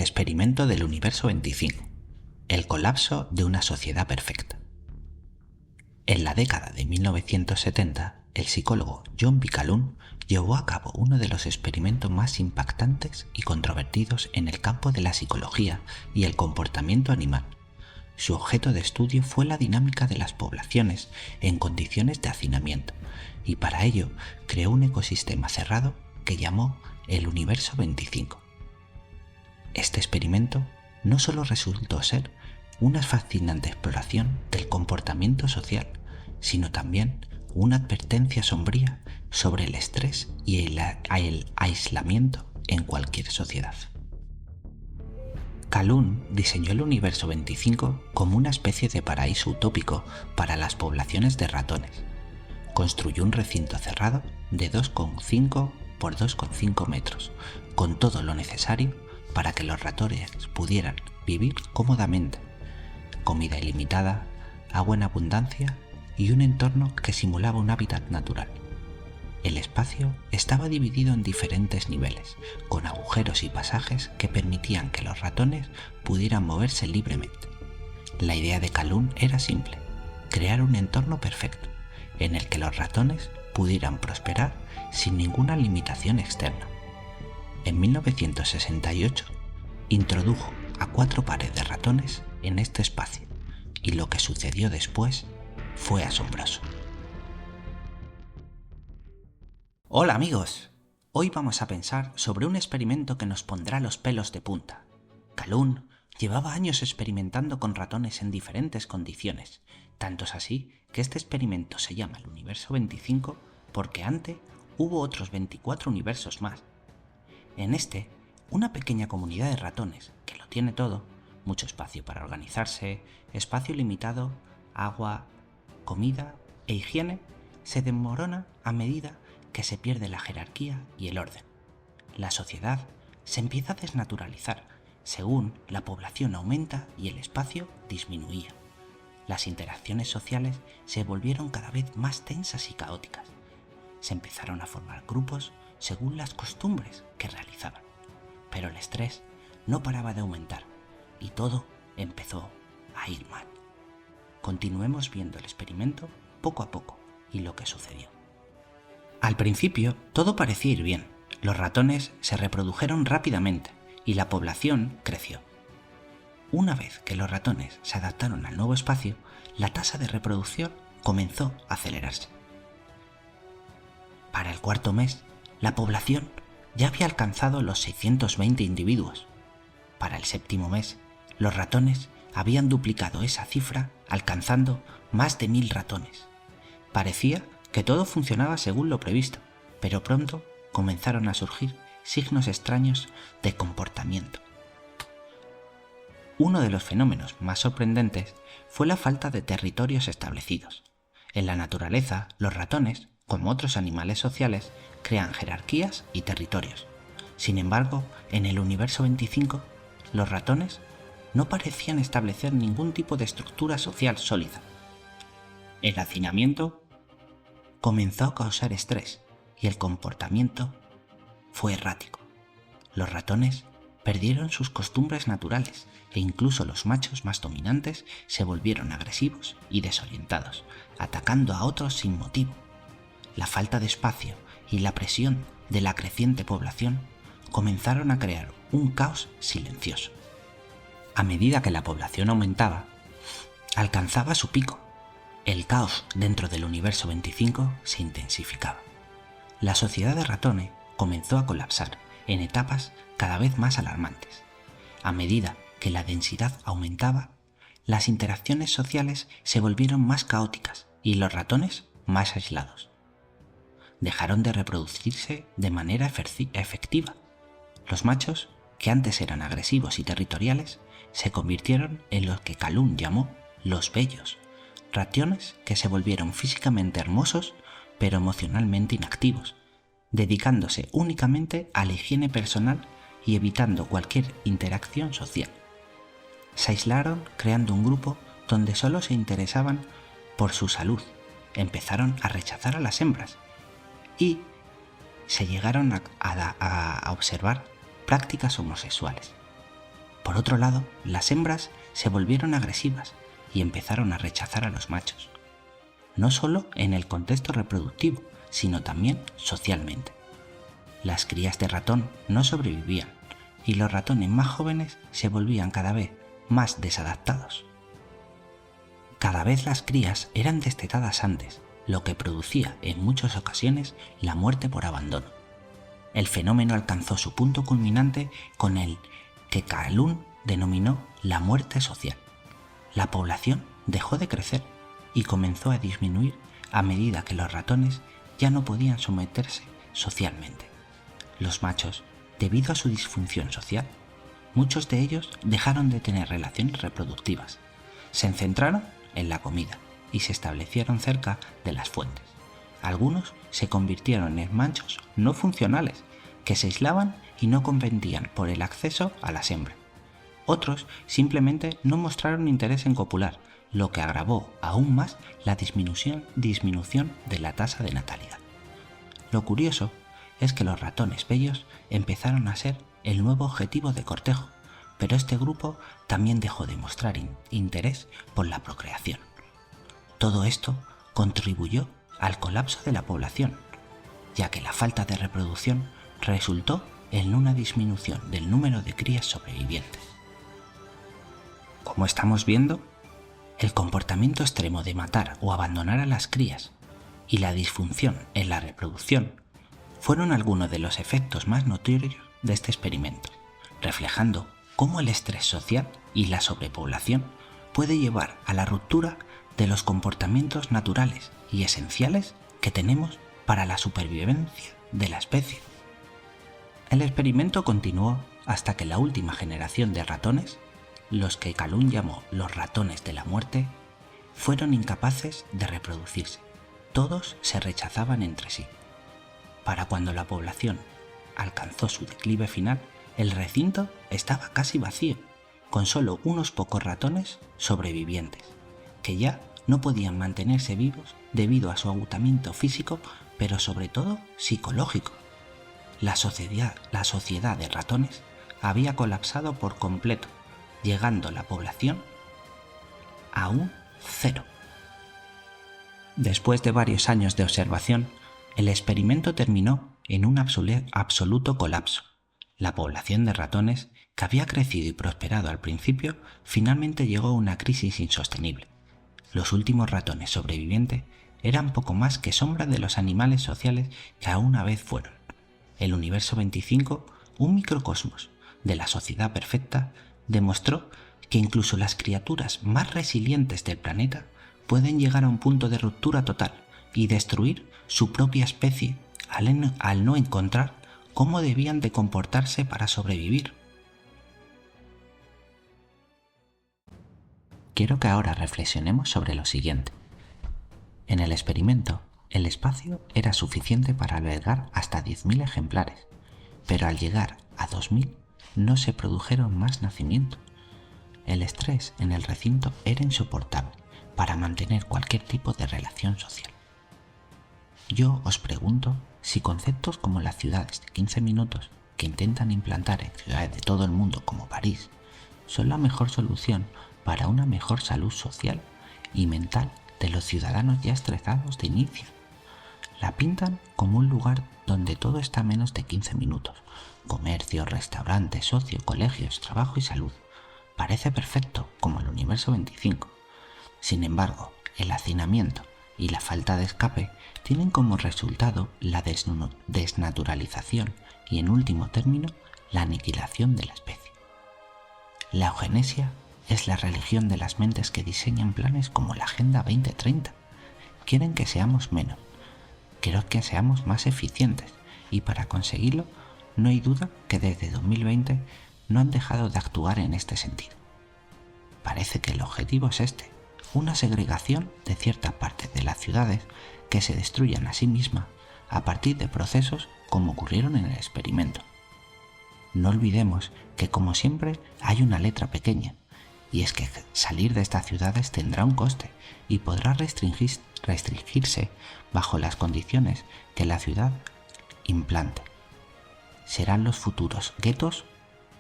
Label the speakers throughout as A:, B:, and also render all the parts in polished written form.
A: experimento del universo 25. El colapso de una sociedad perfecta. En la década de 1970, el psicólogo John B. Calhoun llevó a cabo uno de los experimentos más impactantes y controvertidos en el campo de la psicología y el comportamiento animal. Su objeto de estudio fue la dinámica de las poblaciones en condiciones de hacinamiento, y para ello creó un ecosistema cerrado que llamó el universo 25. Este experimento no solo resultó ser una fascinante exploración del comportamiento social, sino también una advertencia sombría sobre el estrés y el aislamiento en cualquier sociedad. Calhoun diseñó el universo 25 como una especie de paraíso utópico para las poblaciones de ratones. Construyó un recinto cerrado de 2,5 por 2,5 metros, con todo lo necesario para que los ratones pudieran vivir cómodamente: comida ilimitada, agua en abundancia y un entorno que simulaba un hábitat natural. El espacio estaba dividido en diferentes niveles, con agujeros y pasajes que permitían que los ratones pudieran moverse libremente. La idea de Calhoun era simple: crear un entorno perfecto, en el que los ratones pudieran prosperar sin ninguna limitación externa. En 1968, introdujo a 4 pares de ratones en este espacio, y lo que sucedió después fue asombroso. Hola amigos, hoy vamos a pensar sobre un experimento que nos pondrá los pelos de punta. Calhoun llevaba años experimentando con ratones en diferentes condiciones, tanto es así que este experimento se llama el universo 25 porque antes hubo otros 24 universos más. En este, una pequeña comunidad de ratones que lo tiene todo: mucho espacio para organizarse, espacio limitado, agua, comida e higiene, se desmorona a medida que se pierde la jerarquía y el orden. La sociedad se empieza a desnaturalizar según la población aumenta y el espacio disminuía. Las interacciones sociales se volvieron cada vez más tensas y caóticas. Se empezaron a formar grupos según las costumbres que realizaban. Pero el estrés no paraba de aumentar y todo empezó a ir mal. Continuemos viendo el experimento poco a poco y lo que sucedió. Al principio todo parecía ir bien. Los ratones se reprodujeron rápidamente y la población creció. Una vez que los ratones se adaptaron al nuevo espacio, la tasa de reproducción comenzó a acelerarse. Para el 4.º mes, la población ya había alcanzado los 620 individuos. Para el 7.º mes, los ratones habían duplicado esa cifra, alcanzando más de 1.000 ratones. Parecía que todo funcionaba según lo previsto, pero pronto comenzaron a surgir signos extraños de comportamiento. Uno de los fenómenos más sorprendentes fue la falta de territorios establecidos. En la naturaleza, los ratones, como otros animales sociales, crean jerarquías y territorios. Sin embargo, en el universo 25, los ratones no parecían establecer ningún tipo de estructura social sólida. El hacinamiento comenzó a causar estrés y el comportamiento fue errático. Los ratones perdieron sus costumbres naturales e incluso los machos más dominantes se volvieron agresivos y desorientados, atacando a otros sin motivo. La falta de espacio y la presión de la creciente población comenzaron a crear un caos silencioso. A medida que la población aumentaba, alcanzaba su pico. El caos dentro del universo 25 se intensificaba. La sociedad de ratones comenzó a colapsar en etapas cada vez más alarmantes. A medida que la densidad aumentaba, las interacciones sociales se volvieron más caóticas y los ratones más aislados. Dejaron de reproducirse de manera efectiva. Los machos, que antes eran agresivos y territoriales, se convirtieron en lo que Calhoun llamó los bellos, ratones que se volvieron físicamente hermosos pero emocionalmente inactivos, dedicándose únicamente a la higiene personal y evitando cualquier interacción social. Se aislaron creando un grupo donde solo se interesaban por su salud. Empezaron a rechazar a las hembras y se llegaron a observar prácticas homosexuales. Por otro lado, las hembras se volvieron agresivas y empezaron a rechazar a los machos, no solo en el contexto reproductivo, sino también socialmente. Las crías de ratón no sobrevivían y los ratones más jóvenes se volvían cada vez más desadaptados. Cada vez las crías eran destetadas antes, lo que producía en muchas ocasiones la muerte por abandono. El fenómeno alcanzó su punto culminante con el que Calhoun denominó la muerte social. La población dejó de crecer y comenzó a disminuir a medida que los ratones ya no podían someterse socialmente. Los machos, debido a su disfunción social, muchos de ellos dejaron de tener relaciones reproductivas, se centraron en la comida y se establecieron cerca de las fuentes. Algunos se convirtieron en machos no funcionales, que se aislaban y no competían por el acceso a las hembras. Otros simplemente no mostraron interés en copular, lo que agravó aún más la disminución de la tasa de natalidad. Lo curioso es que los ratones bellos empezaron a ser el nuevo objetivo de cortejo, pero este grupo también dejó de mostrar interés por la procreación. Todo esto contribuyó al colapso de la población, ya que la falta de reproducción resultó en una disminución del número de crías sobrevivientes. Como estamos viendo, el comportamiento extremo de matar o abandonar a las crías y la disfunción en la reproducción fueron algunos de los efectos más notorios de este experimento, reflejando cómo el estrés social y la sobrepoblación puede llevar a la ruptura de los comportamientos naturales y esenciales que tenemos para la supervivencia de la especie. El experimento continuó hasta que la última generación de ratones, los que Calhoun llamó los ratones de la muerte, fueron incapaces de reproducirse. Todos se rechazaban entre sí. Para cuando la población alcanzó su declive final, el recinto estaba casi vacío, con solo unos pocos ratones sobrevivientes, que ya no podían mantenerse vivos debido a su agotamiento físico, pero sobre todo psicológico. La sociedad de ratones había colapsado por completo, llegando la población a un cero. Después de varios años de observación, el experimento terminó en un absoluto colapso. La población de ratones, que había crecido y prosperado al principio, finalmente llegó a una crisis insostenible. Los últimos ratones sobrevivientes eran poco más que sombra de los animales sociales que una vez fueron. El universo 25, un microcosmos de la sociedad perfecta, demostró que incluso las criaturas más resilientes del planeta pueden llegar a un punto de ruptura total y destruir su propia especie al no encontrar cómo debían de comportarse para sobrevivir. Quiero que ahora reflexionemos sobre lo siguiente. En el experimento, el espacio era suficiente para albergar hasta 10.000 ejemplares, pero al llegar a 2.000 no se produjeron más nacimientos. El estrés en el recinto era insoportable para mantener cualquier tipo de relación social. Yo os pregunto si conceptos como las ciudades de 15 minutos que intentan implantar en ciudades de todo el mundo como París son la mejor solución para una mejor salud social y mental de los ciudadanos ya estresados de inicio. La pintan como un lugar donde todo está a menos de 15 minutos. Comercios, restaurantes, ocio, colegios, trabajo y salud. Parece perfecto, como el universo 25. Sin embargo, el hacinamiento y la falta de escape tienen como resultado la desnaturalización y, en último término, la aniquilación de la especie. La eugenesia es la religión de las mentes que diseñan planes como la Agenda 2030. Quieren que seamos menos, quieren que seamos más eficientes, y para conseguirlo no hay duda que desde 2020 no han dejado de actuar en este sentido. Parece que el objetivo es una segregación de ciertas partes de las ciudades que se destruyan a sí mismas a partir de procesos como ocurrieron en el experimento. No olvidemos que, como siempre, hay una letra pequeña, y es que salir de estas ciudades tendrá un coste y podrá restringirse bajo las condiciones que la ciudad implante. Serán los futuros guetos,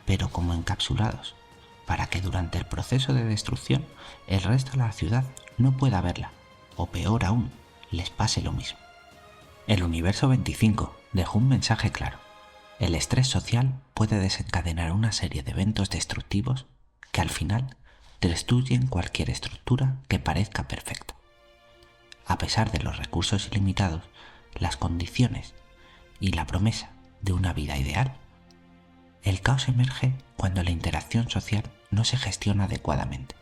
A: pero como encapsulados, para que durante el proceso de destrucción el resto de la ciudad no pueda verla, o peor aún, les pase lo mismo. El Universo 25 dejó un mensaje claro. El estrés social puede desencadenar una serie de eventos destructivos que al final destruyen cualquier estructura que parezca perfecta. A pesar de los recursos ilimitados, las condiciones y la promesa de una vida ideal, el caos emerge cuando la interacción social no se gestiona adecuadamente.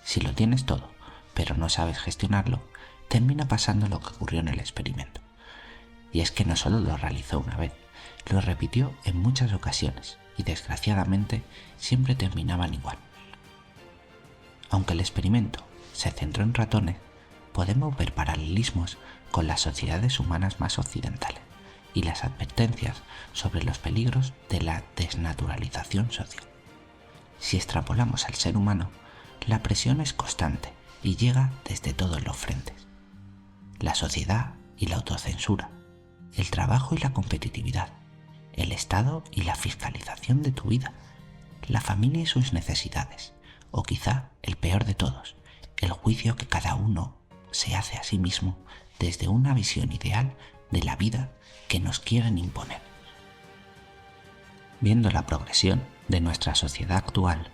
A: Si lo tienes todo, pero no sabes gestionarlo, termina pasando lo que ocurrió en el experimento. Y es que no solo lo realizó una vez, lo repitió en muchas ocasiones y desgraciadamente siempre terminaban igual. Aunque el experimento se centró en ratones, podemos ver paralelismos con las sociedades humanas más occidentales y las advertencias sobre los peligros de la desnaturalización social. Si extrapolamos al ser humano, la presión es constante y llega desde todos los frentes. La sociedad y la autocensura, el trabajo y la competitividad, el Estado y la fiscalización de tu vida, la familia y sus necesidades, o quizá el peor de todos, el juicio que cada uno se hace a sí mismo desde una visión ideal de la vida que nos quieren imponer. Viendo la progresión de nuestra sociedad actual,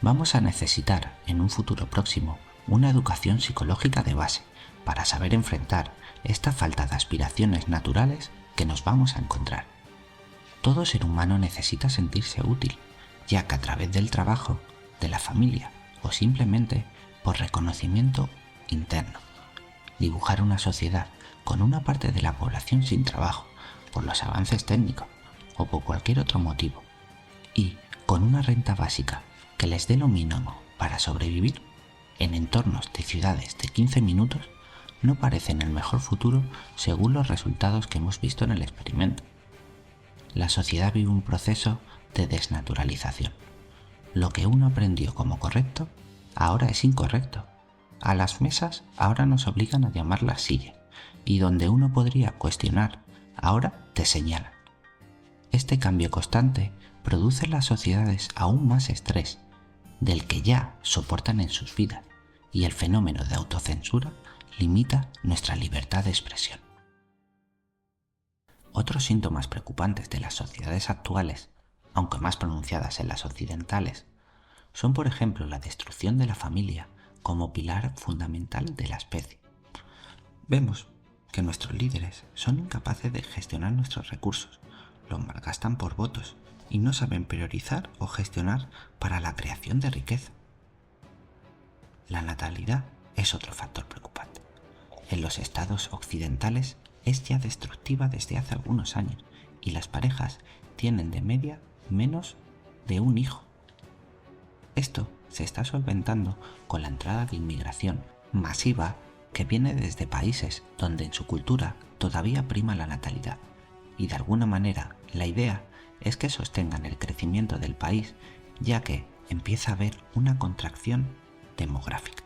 A: vamos a necesitar en un futuro próximo una educación psicológica de base para saber enfrentar esta falta de aspiraciones naturales que nos vamos a encontrar. Todo ser humano necesita sentirse útil, ya que a través del trabajo, de la familia o simplemente por reconocimiento interno, dibujar una sociedad con una parte de la población sin trabajo, por los avances técnicos o por cualquier otro motivo, y con una renta básica que les dé lo mínimo para sobrevivir, en entornos de ciudades de 15 minutos, no parecen el mejor futuro según los resultados que hemos visto en el experimento. La sociedad vive un proceso de desnaturalización. Lo que uno aprendió como correcto, ahora es incorrecto. A las mesas ahora nos obligan a llamarlas sillas, y donde uno podría cuestionar, ahora te señalan. Este cambio constante produce en las sociedades aún más estrés, del que ya soportan en sus vidas, y el fenómeno de autocensura limita nuestra libertad de expresión. Otros síntomas preocupantes de las sociedades actuales, aunque más pronunciadas en las occidentales, son por ejemplo la destrucción de la familia como pilar fundamental de la especie. Vemos que nuestros líderes son incapaces de gestionar nuestros recursos, los malgastan por votos y no saben priorizar o gestionar para la creación de riqueza. La natalidad es otro factor preocupante. En los estados occidentales es ya destructiva desde hace algunos años y las parejas tienen de media menos de un hijo. Esto se está solventando con la entrada de inmigración masiva que viene desde países donde en su cultura todavía prima la natalidad, y de alguna manera la idea es que sostengan el crecimiento del país, ya que empieza a haber una contracción demográfica.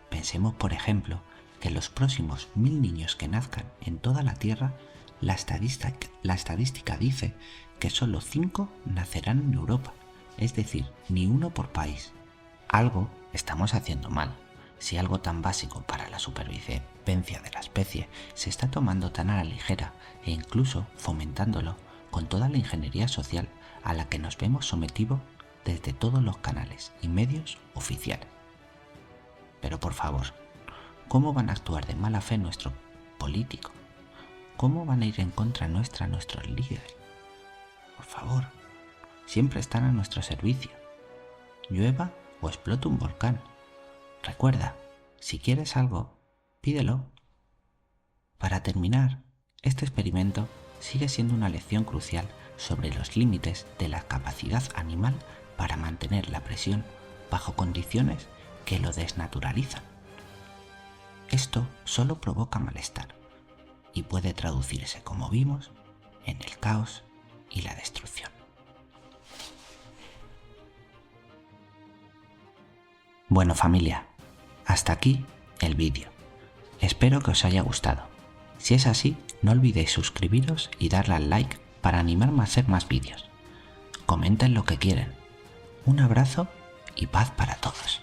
A: Pensemos, por ejemplo, que los próximos 1000 niños que nazcan en toda la Tierra, la estadística dice que solo 5 nacerán en Europa, es decir, ni uno por país. Algo estamos haciendo mal. Si algo tan básico para la supervivencia de la especie se está tomando tan a la ligera e incluso fomentándolo con toda la ingeniería social a la que nos vemos sometidos desde todos los canales y medios oficiales. Pero por favor, ¿cómo van a actuar de mala fe nuestros políticos? ¿Cómo van a ir en contra nuestra nuestros líderes? Por favor, siempre están a nuestro servicio. Llueva o explote un volcán. Recuerda, si quieres algo, pídelo. Para terminar, este experimento sigue siendo una lección crucial sobre los límites de la capacidad animal para mantener la presión bajo condiciones que lo desnaturalizan. Esto solo provoca malestar y puede traducirse, como vimos, en el caos y la destrucción. Bueno, familia, hasta aquí el vídeo. Espero que os haya gustado. Si es así, no olvidéis suscribiros y darle al like para animarme a hacer más vídeos. Comenten lo que quieren. Un abrazo y paz para todos.